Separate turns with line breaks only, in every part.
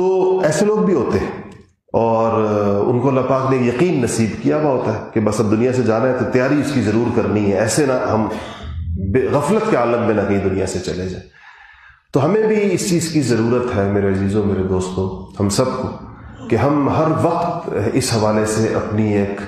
تو ایسے لوگ بھی ہوتے ہیں، اور ان کو اللہ پاک نے یقین نصیب کیا ہوا ہوتا ہے کہ بس اب دنیا سے جانا ہے تو تیاری اس کی ضرور کرنی ہے، ایسے نہ ہم غفلت کے عالم میں نہ کہیں دنیا سے چلے جائیں۔ تو ہمیں بھی اس چیز کی ضرورت ہے میرے عزیزوں، میرے دوستوں، ہم سب کو، کہ ہم ہر وقت اس حوالے سے اپنی ایک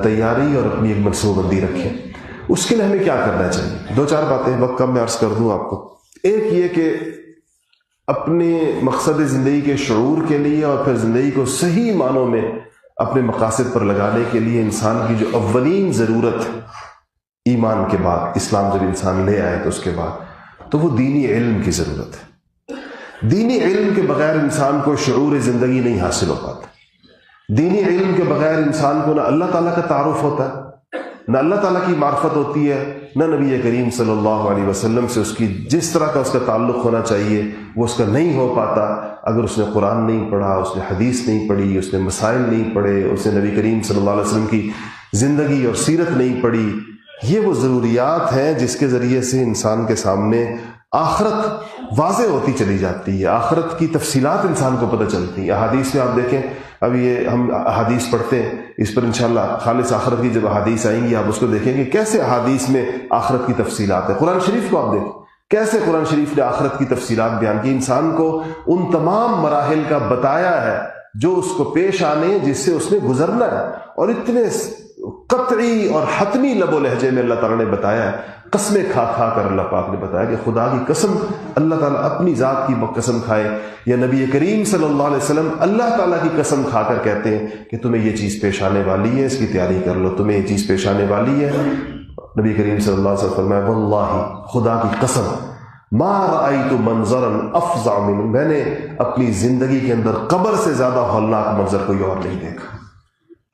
تیاری اور اپنی ایک منصوبہ بندی رکھیں۔ اس کے لیے ہمیں کیا کرنا چاہیے؟ دو چار باتیں وقت کم میں عرض کر دوں آپ کو۔ ایک یہ کہ اپنے مقصد زندگی کے شعور کے لیے اور پھر زندگی کو صحیح معنوں میں اپنے مقاصد پر لگانے کے لیے انسان کی جو اولین ضرورت ہے ایمان کے بعد، اسلام جب انسان لے آئے تو اس کے بعد، تو وہ دینی علم کی ضرورت ہے۔ دینی علم کے بغیر انسان کو شعور زندگی نہیں حاصل ہو پاتا۔ دینی علم کے بغیر انسان کو نہ اللہ تعالیٰ کا تعارف ہوتا ہے، نہ اللہ تعالیٰ کی معرفت ہوتی ہے، نہ نبی کریم صلی اللہ علیہ وسلم سے اس کی جس طرح کا اس کا تعلق ہونا چاہیے وہ اس کا نہیں ہو پاتا اگر اس نے قرآن نہیں پڑھا، اس نے حدیث نہیں پڑھی، اس نے مسائل نہیں پڑھے، اس نے نبی کریم صلی اللہ علیہ وسلم کی زندگی اور سیرت نہیں پڑھی۔ یہ وہ ضروریات ہیں جس کے ذریعے سے انسان کے سامنے آخرت واضح ہوتی چلی جاتی ہے، آخرت کی تفصیلات انسان کو پتہ چلتی ہیں۔ احادیث میں آپ دیکھیں، اب یہ ہم احادیث پڑھتے ہیں، اس پر انشاءاللہ خالص آخرت کی جب احادیث آئیں گی آپ اس کو دیکھیں گے کیسے احادیث میں آخرت کی تفصیلات ہیں۔ قرآن شریف کو آپ دیکھیں کیسے قرآن شریف نے آخرت کی تفصیلات بیان کی، انسان کو ان تمام مراحل کا بتایا ہے جو اس کو پیش آنے ہیں، جس سے اس نے گزرنا ہے، اور اتنے قطعی اور حتمی لب و لہجے میں اللہ تعالیٰ نے بتایا ہے، قسمیں کھا کھا کر اللہ پاک نے بتایا کہ خدا کی قسم، اللہ تعالیٰ اپنی ذات کی قسم کھائے یا نبی کریم صلی اللہ علیہ وسلم اللہ تعالیٰ کی قسم کھا کر کہتے ہیں کہ تمہیں یہ چیز پیش آنے والی ہے، اس کی تیاری کر لو، تمہیں یہ چیز پیش آنے والی ہے۔ نبی کریم صلی اللہ علیہ وسلم فرمایا واللہ، خدا کی قسم، ما رأیت منظرا افظع من، میں نے اپنی زندگی کے اندر قبر سے زیادہ ہولناک منظر کوئی اور نہیں دیکھا۔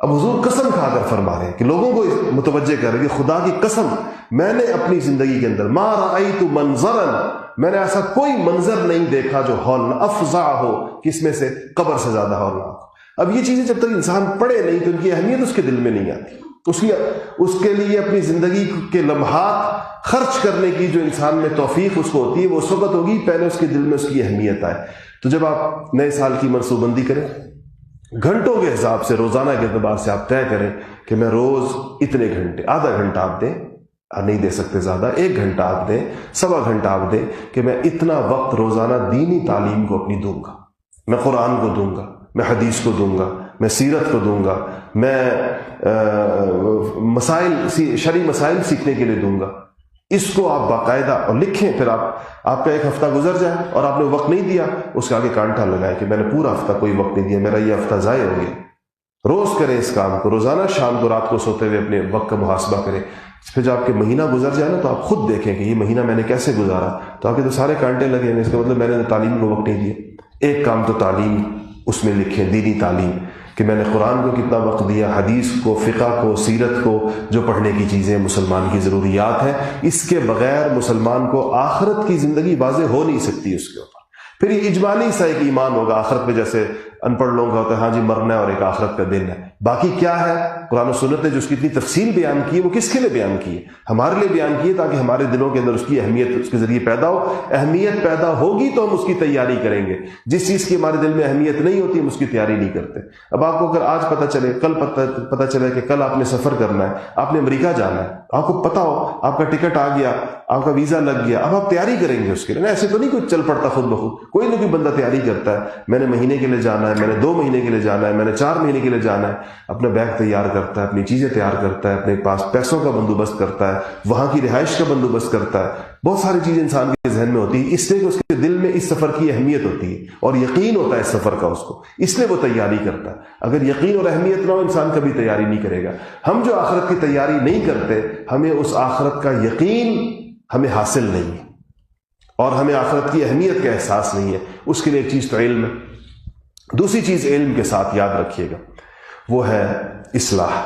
اب حضور قسم کھا کر فرما رہے ہیں کہ لوگوں کو متوجہ کر رہے ہیں کہ خدا کی قسم، میں نے اپنی زندگی کے اندر ما رأیت منظرا، میں نے ایسا کوئی منظر نہیں دیکھا جو افظع ہو، کس میں سے قبر سے زیادہ ہولناک ہو۔ اب یہ چیزیں جب تک انسان پڑھے نہیں تو ان کی اہمیت اس کے دل میں نہیں آتی، اس کے لیے اپنی زندگی کے لمحات خرچ کرنے کی جو انسان میں توفیق اس کو ہوتی ہے وہ اس وقت ہوگی پہلے اس کے دل میں اس کی اہمیت آئے۔ تو جب آپ نئے سال کی منصوبہ بندی کریں، گھنٹوں کے حساب سے روزانہ کے اعتبار سے آپ طے کریں کہ میں روز اتنے گھنٹے، آدھا گھنٹہ آپ دیں، نہیں دے سکتے زیادہ، 1 گھنٹہ آپ دیں، 1.25 گھنٹہ آپ دیں کہ میں اتنا وقت روزانہ دینی تعلیم کو اپنی دوں گا، میں قرآن کو دوں گا، میں حدیث کو دوں گا، میں سیرت کو دوں گا، میں شرعی مسائل سیکھنے کے لیے دوں گا۔ اس کو آپ باقاعدہ اور لکھیں، پھر آپ کا 1 ہفتہ گزر جائے اور آپ نے وقت نہیں دیا، اس کے آگے کانٹا لگائیں کہ میں نے پورا ہفتہ کوئی وقت نہیں دیا، میرا یہ ہفتہ ضائع ہو گیا۔ روز کریں اس کام کو، روزانہ شام کو رات کو سوتے ہوئے اپنے وقت کا محاسبہ کریں۔ پھر جب آپ کے مہینہ گزر جائے نا تو آپ خود دیکھیں کہ یہ مہینہ میں نے کیسے گزارا، تو آپ کے تو سارے کانٹے لگے ہیں، اس کا مطلب میں نے تعلیم کو وقت نہیں دیا۔ ایک کام تو تعلیم، اس میں لکھیں دینی تعلیم کہ میں نے قرآن کو کتنا وقت دیا، حدیث کو، فقہ کو، سیرت کو، جو پڑھنے کی چیزیں مسلمان کی ضروریات ہیں، اس کے بغیر مسلمان کو آخرت کی زندگی واضح ہو نہیں سکتی اس کے اوپر۔ پھر یہ اجمالی سا ایک ایمان ہوگا آخرت پہ، جیسے ان پڑھ لوگوں کا ہوتا ہے ہاں جی مرنا ہے اور ایک آخرت کا دن ہے، باقی کیا ہے؟ قرآن و سنت نے جو اس کی اتنی تفصیل بیان کی ہے وہ کس کے لیے بیان کی ہے؟ ہمارے لیے بیان کی ہے تاکہ ہمارے دلوں کے اندر اس کی اہمیت اس کے ذریعے پیدا ہو۔ اہمیت پیدا ہوگی تو ہم اس کی تیاری کریں گے، جس چیز کی ہمارے دل میں اہمیت نہیں ہوتی ہم اس کی تیاری نہیں کرتے۔ اب آپ کو اگر آج پتہ چلے، کل پتہ چلے کہ کل آپ نے سفر کرنا ہے، آپ نے امریکہ جانا ہے، آپ کو پتہ ہو آپ کا ٹکٹ آ گیا، آپ کا ویزا لگ گیا، اب آپ تیاری کریں گے اس کے لیے۔ ایسے تو نہیں کچھ چل پڑتا خود بخود، کوئی نہ کوئی بندہ تیاری کرتا ہے، میں نے مہینے کے لیے جانا ہے، میں نے 2 مہینے کے لیے جانا ہے، میں نے 4 مہینے کے لیے جانا ہے، اپنا بیگ تیار کرتا ہے، اپنی چیزیں تیار کرتا ہے، اپنے پاس پیسوں کا بندوبست کرتا ہے، وہاں کی رہائش کا بندوبست کرتا ہے، بہت ساری چیزیں انسان کے ذہن میں ہوتی ہے، اس لیے کہ اس کے دل میں اس سفر کی اہمیت ہوتی ہے اور یقین ہوتا ہے اس سفر کا اس کو، اس لیے وہ تیاری کرتا ہے۔ اگر یقین اور اہمیت نہ ہو انسان کبھی تیاری نہیں کرے گا۔ ہم جو آخرت کی تیاری نہیں کرتے، ہمیں اس آخرت کا یقین ہمیں حاصل نہیں ہے اور ہمیں آخرت کی اہمیت کا احساس نہیں ہے۔ اس کے لیے ایک چیز تو علم ہے، دوسری چیز علم کے ساتھ یاد رکھیے گا وہ ہے اصلاح،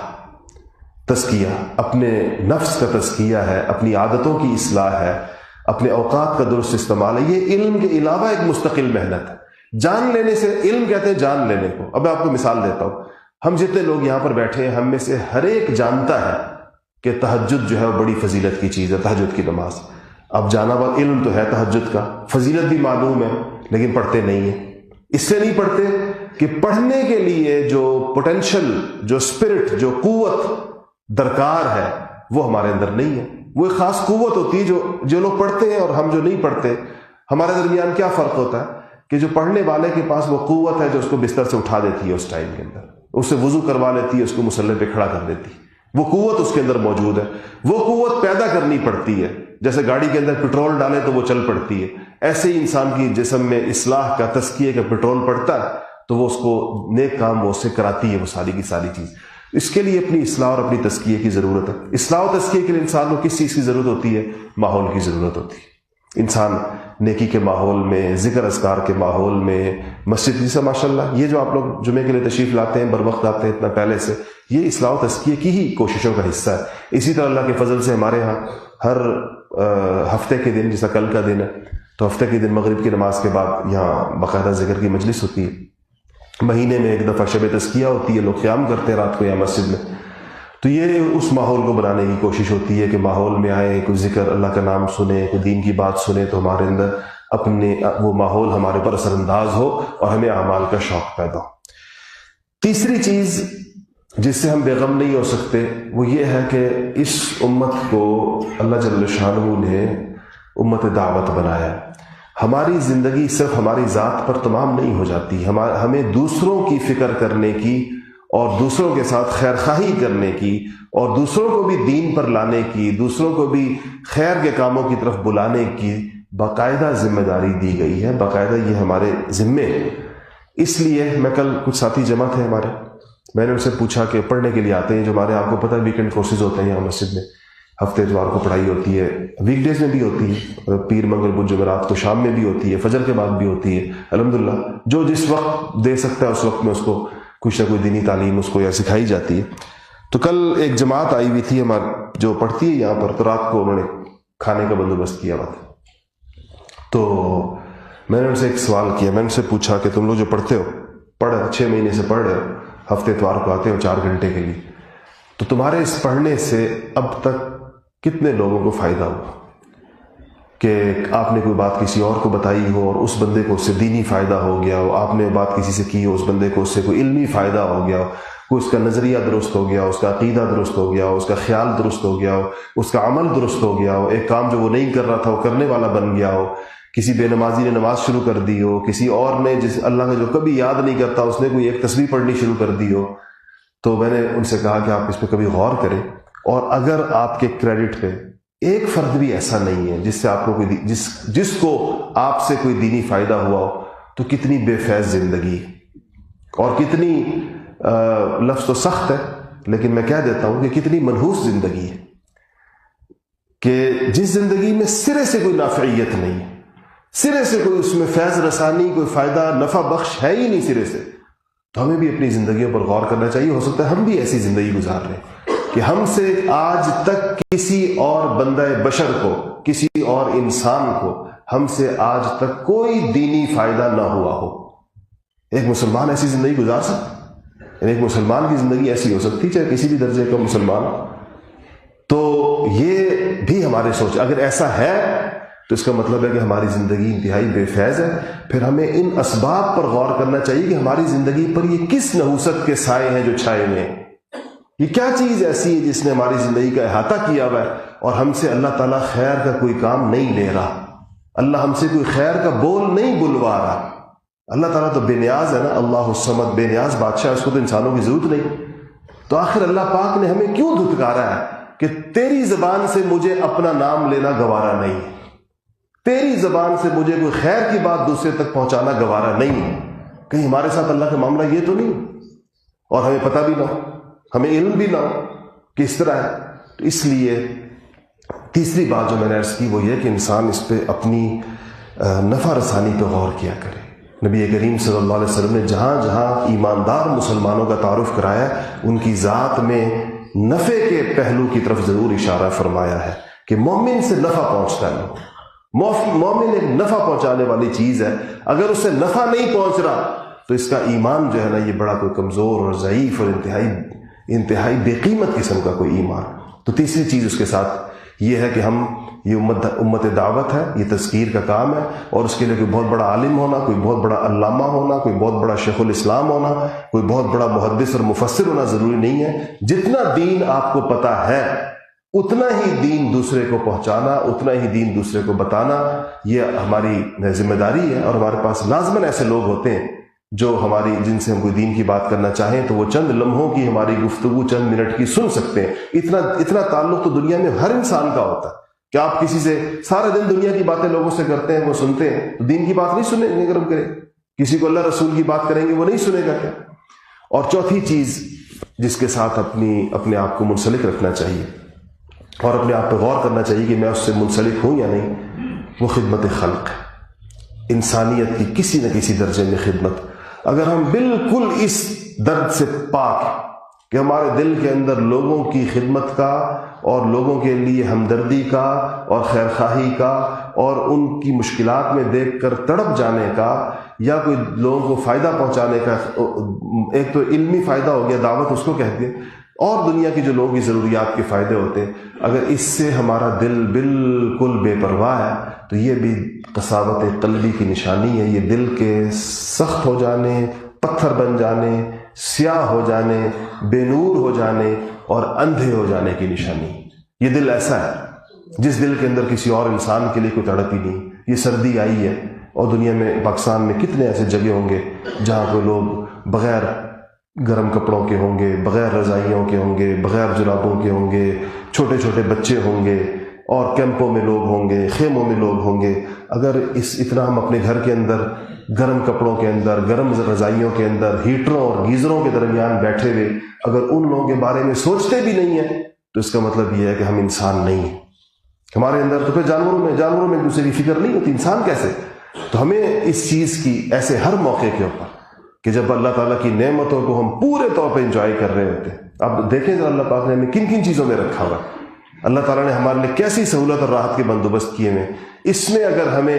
تزکیہ، اپنے نفس کا تزکیہ ہے، اپنی عادتوں کی اصلاح ہے، اپنے اوقات کا درست استعمال ہے۔ یہ علم کے علاوہ ایک مستقل محنت ہے۔ جان لینے سے، علم کہتے ہیں جان لینے کو۔ اب میں آپ کو مثال دیتا ہوں، ہم جتنے لوگ یہاں پر بیٹھے ہیں ہم میں سے ہر ایک جانتا ہے کہ تہجد جو ہے وہ بڑی فضیلت کی چیز ہے، تہجد کی نماز۔ اب جانا ہوا علم تو ہے تہجد کا، فضیلت بھی معلوم ہے، لیکن پڑھتے نہیں ہیں۔ اس لیے نہیں پڑھتے کہ پڑھنے کے لیے جو پوٹینشل، جو اسپرٹ، جو قوت درکار ہے وہ ہمارے اندر نہیں ہے. وہ ایک خاص قوت ہوتی ہے جو لوگ پڑھتے ہیں اور ہم جو نہیں پڑھتے. ہمارے درمیان کیا فرق ہوتا ہے کہ جو پڑھنے والے کے پاس وہ قوت ہے جو اس کو بستر سے اٹھا دیتی ہے، اس ٹائم کے اندر اس سے وضو کروا لیتی ہے، اس کو مصلی پہ کھڑا کر دیتی ہے. وہ قوت اس کے اندر موجود ہے. وہ قوت پیدا کرنی پڑتی ہے. جیسے گاڑی کے اندر پٹرول ڈالے تو وہ چل پڑتی ہے، ایسے ہی انسان کی جسم میں اصلاح کا، تزکیے کا پٹرول پڑتا ہے تو وہ اس کو نیک کام وہ اس سے کراتی ہے، وہ ساری کی ساری چیز. اس کے لیے اپنی اصلاح اور اپنی تزکیے کی ضرورت ہے. اصلاح و تزکیے کے لیے انسان کو کس چیز کی ضرورت ہوتی ہے؟ ماحول کی ضرورت ہوتی ہے. انسان نیکی کے ماحول میں، ذکر اذکار کے ماحول میں، مسجد جیسا ماشاءاللہ یہ جو آپ لوگ جمعے کے لیے تشریف لاتے ہیں، بر وقت آتے ہیں اتنا پہلے سے، یہ اصلاح و تزکیے کی ہی کوششوں کا حصہ ہے. اسی طرح اللہ کے فضل سے ہمارے ہاں ہر ہفتے کے دن، جیسا کل کا دن ہے تو ہفتے کے دن مغرب کی نماز کے بعد یہاں باقاعدہ ذکر کی مجلس ہوتی ہے. مہینے میں ایک دفعہ شب تزکیہ ہوتی ہے، لوگ قیام کرتے ہیں رات کو یہاں مسجد میں. تو یہ اس ماحول کو بنانے کی کوشش ہوتی ہے کہ ماحول میں آئے، کوئی ذکر اللہ کا نام سنے، کوئی دین کی بات سنے تو ہمارے اندر اپنے وہ ماحول ہمارے پر اثر انداز ہو اور ہمیں اعمال کا شوق پیدا ہو. تیسری چیز جس سے ہم بے غم نہیں ہو سکتے وہ یہ ہے کہ اس امت کو اللہ جل شانہ نے امت دعوت بنایا. ہماری زندگی صرف ہماری ذات پر تمام نہیں ہو جاتی. ہمیں دوسروں کی فکر کرنے کی اور دوسروں کے ساتھ خیر خواہی کرنے کی اور دوسروں کو بھی دین پر لانے کی، دوسروں کو بھی خیر کے کاموں کی طرف بلانے کی باقاعدہ ذمہ داری دی گئی ہے. باقاعدہ یہ ہمارے ذمے. اس لیے میں کل کچھ ساتھی جمع تھے ہمارے، میں نے ان سے پوچھا کہ پڑھنے کے لیے آتے ہیں جو ہمارے، آپ کو پتہ ہے ویکنڈ کورسز ہوتے ہیں یہاں مسجد میں، ہفتے اتوار کو پڑھائی ہوتی ہے، ویک ڈیز میں بھی ہوتی ہے، پیر منگل بدھ جمعرات کو شام میں بھی ہوتی ہے، فجر کے بعد بھی ہوتی ہے. الحمدللہ جو جس وقت دے سکتا ہے اس وقت میں اس کو کچھ نہ کوئی دینی تعلیم اس کو یا سکھائی جاتی ہے. تو کل ایک جماعت آئی ہوئی تھی ہماری جو پڑھتی ہے یہاں پر، تو رات کو انہوں نے کھانے کا بندوبست کیا ہوا تھا. تو میں نے ان سے ایک سوال کیا، میں ان سے پوچھا کہ تم لوگ جو پڑھتے ہو، 6 مہینے سے پڑھ رہے ہو، ہفتے اتوار کو آتے ہو 4 گھنٹے کے لیے، تو تمہارے اس پڑھنے سے اب تک کتنے لوگوں کو فائدہ ہوا کہ آپ نے کوئی بات کسی اور کو بتائی ہو اور اس بندے کو اس سے دینی فائدہ ہو گیا ہو، آپ نے بات کسی سے کی ہو، اس بندے کو اس سے کوئی علمی فائدہ ہو گیا ہو، کوئی اس کا نظریہ درست ہو گیا ہو، اس کا عقیدہ درست ہو گیا ہو، اس کا خیال درست ہو گیا ہو، اس کا عمل درست ہو گیا ہو، ایک کام جو وہ نہیں کر رہا تھا وہ کرنے والا بن گیا ہو، کسی بے نمازی نے نماز شروع کر دی ہو، کسی اور نے جس اللہ کا جو کبھی یاد نہیں کرتا اس نے کوئی ایک تسبیح پڑھنی شروع کر دی ہو. تو میں نے ان سے کہا کہ آپ اس پہ کبھی غور کریں، اور اگر آپ کے کریڈٹ پہ ایک فرد بھی ایسا نہیں ہے جس سے آپ کو کوئی جس کو آپ سے کوئی دینی فائدہ ہوا ہو، تو کتنی بے فیض زندگی اور کتنی لفظ تو سخت ہے لیکن میں کہہ دیتا ہوں کہ کتنی منحوس زندگی ہے کہ جس زندگی میں سرے سے کوئی نافعیت نہیں، سرے سے کوئی اس میں فیض رسانی، کوئی فائدہ نفع بخش ہے ہی نہیں سرے سے. تو ہمیں بھی اپنی زندگیوں پر غور کرنا چاہیے. ہو سکتا ہے ہم بھی ایسی زندگی گزار رہے ہیں کہ ہم سے آج تک کسی اور بندہ بشر کو، کسی اور انسان کو ہم سے آج تک کوئی دینی فائدہ نہ ہوا ہو. ایک مسلمان ایسی زندگی گزار سکتا ہے؟ ایک مسلمان کی زندگی ایسی ہو سکتی چاہے کسی بھی درجے کا مسلمان ہو. تو یہ بھی ہمارے سوچ، اگر ایسا ہے تو اس کا مطلب ہے کہ ہماری زندگی انتہائی بے فیض ہے. پھر ہمیں ان اسباب پر غور کرنا چاہیے کہ ہماری زندگی پر یہ کس نحوست کے سائے ہیں جو چھائے ہوئے ہیں. یہ کیا چیز ایسی ہے جس نے ہماری زندگی کا احاطہ کیا ہوا ہے اور ہم سے اللہ تعالیٰ خیر کا کوئی کام نہیں لے رہا، اللہ ہم سے کوئی خیر کا بول نہیں بلوا رہا. اللہ تعالیٰ تو بے نیاز ہے نا، اللہ الصمد، بے نیاز بادشاہ، اس کو تو انسانوں کی ضرورت نہیں. تو آخر اللہ پاک نے ہمیں کیوں دھتکارا ہے کہ تیری زبان سے مجھے اپنا نام لینا گوارا نہیں، تیری زبان سے مجھے کوئی خیر کی بات دوسرے تک پہنچانا گوارا نہیں. کہیں ہمارے ساتھ اللہ کا معاملہ یہ تو نہیں اور ہمیں پتہ بھی نہ ہو، ہمیں علم بھی نہ ہو کہ اس طرح ہے. تو اس لیے تیسری بات جو میں نے عرض کی وہ یہ کہ انسان اس پہ اپنی نفع رسانی پہ غور کیا کرے. نبی کریم صلی اللہ علیہ وسلم نے جہاں جہاں ایماندار مسلمانوں کا تعارف کرایا ان کی ذات میں نفع کے پہلو کی طرف ضرور اشارہ فرمایا ہے کہ مومن سے نفع پہنچتا ہے. مومن ایک نفع پہنچانے والی چیز ہے. اگر اس سے نفع نہیں پہنچ رہا تو اس کا ایمان جو ہے نا یہ بڑا کوئی کمزور اور ضعیف اور انتہائی بے قیمت قسم کا کوئی ایمان. تو تیسری چیز اس کے ساتھ یہ ہے کہ ہم یہ امت دعوت ہے، یہ تذکیر کا کام ہے، اور اس کے لیے کوئی بہت بڑا عالم ہونا، کوئی بہت بڑا علامہ ہونا، کوئی بہت بڑا شیخ الاسلام ہونا، کوئی بہت بڑا محدث اور مفسر ہونا ضروری نہیں ہے۔ جتنا دین آپ کو پتہ ہے اتنا ہی دین دوسرے کو پہنچانا، اتنا ہی دین دوسرے کو بتانا، یہ ہماری ذمہ داری ہے۔ اور ہمارے پاس لازماً ایسے لوگ ہوتے ہیں جو جن سے ہم کوئی دین کی بات کرنا چاہیں تو وہ چند لمحوں کی ہماری گفتگو، چند منٹ کی سن سکتے ہیں۔ اتنا تعلق تو دنیا میں ہر انسان کا ہوتا ہے کہ آپ کسی سے سارا دن دنیا کی باتیں لوگوں سے کرتے ہیں، وہ سنتے ہیں تو دین کی بات نہیں سنیں گے۔ اگر ہم کریں کسی کو اللہ رسول کی بات کریں گے وہ نہیں سنے گا کیا؟ اور چوتھی چیز جس کے ساتھ اپنے آپ کو منسلک رکھنا چاہیے اور اپنے آپ پہ غور کرنا چاہیے کہ میں اس سے منسلک ہوں یا نہیں، وہ خدمت خلق ہے، انسانیت کی کسی نہ کسی درجے میں خدمت۔ اگر ہم بالکل اس درد سے پاک کہ ہمارے دل کے اندر لوگوں کی خدمت کا اور لوگوں کے لیے ہمدردی کا اور خیرخواہی کا اور ان کی مشکلات میں دیکھ کر تڑپ جانے کا یا کوئی لوگوں کو فائدہ پہنچانے کا، ایک تو علمی فائدہ ہو گیا، دعوت اس کو کہتے ہیں، اور دنیا کی جو لوگوں کی ضروریات کے فائدے ہوتے ہیں، اگر اس سے ہمارا دل بالکل بے پرواہ ہے تو یہ بھی قساوت قلبی کی نشانی ہے۔ یہ دل کے سخت ہو جانے، پتھر بن جانے، سیاہ ہو جانے، بے نور ہو جانے اور اندھے ہو جانے کی نشانی۔ یہ دل ایسا ہے جس دل کے اندر کسی اور انسان کے لیے کوئی تڑپ ہی نہیں۔ یہ سردی آئی ہے اور دنیا میں، پاکستان میں کتنے ایسے جگہ ہوں گے جہاں کوئی لوگ بغیر گرم کپڑوں کے ہوں گے، بغیر رضائیوں کے ہوں گے، بغیر جرابوں کے ہوں گے، چھوٹے چھوٹے بچے ہوں گے، اور کیمپوں میں لوگ ہوں گے، خیموں میں لوگ ہوں گے۔ اگر اتنا ہم اپنے گھر کے اندر گرم کپڑوں کے اندر، گرم رضائیوں کے اندر، ہیٹروں اور گیزروں کے درمیان بیٹھے ہوئے اگر ان لوگوں کے بارے میں سوچتے بھی نہیں ہیں تو اس کا مطلب یہ ہے کہ ہم انسان نہیں ہیں۔ ہمارے اندر تو پھر جانوروں میں ایک دوسرے کی فکر نہیں ہوتی، انسان کیسے؟ تو ہمیں اس چیز کی ایسے ہر موقع کے اوپر کہ جب اللہ تعالیٰ کی نعمتوں کو ہم پورے طور پہ انجوائے کر رہے ہوتے ہیں، اب دیکھیں ذرا اللہ پاک نے ہمیں کن کن چیزوں میں رکھا ہوا ہے، اللہ تعالیٰ نے ہمارے لیے کیسی سہولت اور راحت کے بندوبست کیے ہیں۔ اس میں اگر ہمیں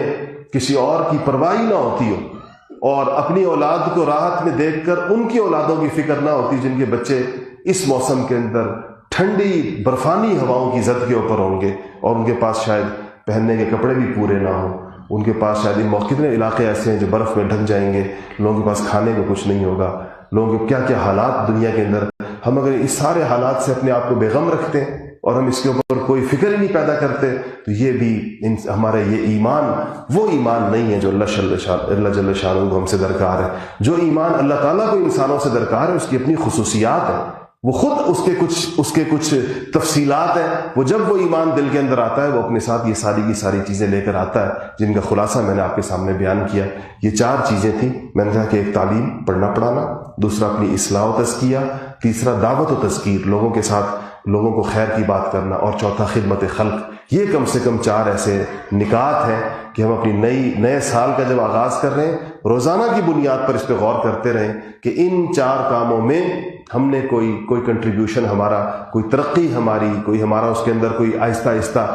کسی اور کی پرواہ نہ ہوتی ہو اور اپنی اولاد کو راحت میں دیکھ کر ان کی اولادوں کی فکر نہ ہوتی جن کے بچے اس موسم کے اندر ٹھنڈی برفانی ہواؤں کی زد کے اوپر ہوں گے اور ان کے پاس شاید پہننے کے کپڑے بھی پورے نہ ہوں، ان کے پاس شاید کتنے علاقے ایسے ہیں جو برف میں ڈھک جائیں گے، لوگوں کے پاس کھانے کو کچھ نہیں ہوگا، لوگوں کے کیا کیا حالات دنیا کے اندر۔ ہم اگر اس سارے حالات سے اپنے آپ کو بے غم رکھتے ہیں اور ہم اس کے اوپر کوئی فکر ہی نہیں پیدا کرتے تو یہ بھی ہمارا یہ ایمان وہ ایمان نہیں ہے جو اللہ جل شانہ ہم سے درکار ہے۔ جو ایمان اللہ تعالیٰ کو انسانوں سے درکار ہے اس کی اپنی خصوصیات ہیں، وہ خود اس کے کچھ تفصیلات ہیں، وہ جب وہ ایمان دل کے اندر آتا ہے وہ اپنے ساتھ یہ ساری کی ساری چیزیں لے کر آتا ہے، جن کا خلاصہ میں نے آپ کے سامنے بیان کیا۔ یہ 4 چیزیں تھیں، میں نے کہا کہ ایک تعلیم، پڑھنا پڑھانا، دوسرا اپنی اصلاح و تزکیہ، تیسرا دعوت و تذکیر، لوگوں کے ساتھ لوگوں کو خیر کی بات کرنا، اور چوتھا خدمت خلق۔ یہ کم سے کم 4 ایسے نکات ہیں کہ ہم اپنی نئے سال کا جب آغاز کر رہے ہیں روزانہ کی بنیاد پر اس پہ غور کرتے رہیں کہ ان 4 کاموں میں ہم نے کوئی کنٹریبیوشن، ہمارا کوئی ترقی، کوئی ہمارا اس کے اندر کوئی آہستہ آہستہ